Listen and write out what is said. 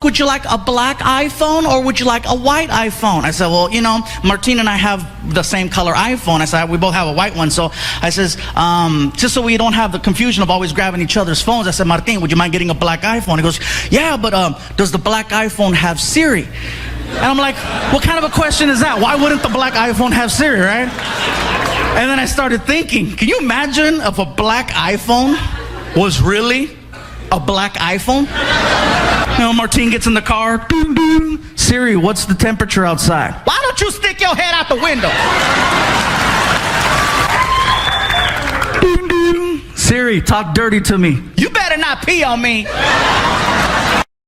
would you like a black iPhone or would you like a white iPhone? I said, well, you know, Martin and I have the same color iPhone. I said, we both have a white one. So I says, just so we don't have the confusion of always grabbing each other's phones, I said, Martin, would you mind getting a black iPhone? He goes, yeah, but does the black iPhone have Siri? And I'm like, what kind of a question is that? Why wouldn't the black iPhone have Siri, right? And then I started thinking, can you imagine if a black iPhone was really a black iPhone? You know, Martin gets in the car. Ding, ding. Siri, what's the temperature outside? Why don't you stick your head out the window? Ding, ding. Siri, talk dirty to me. You better not pee on me.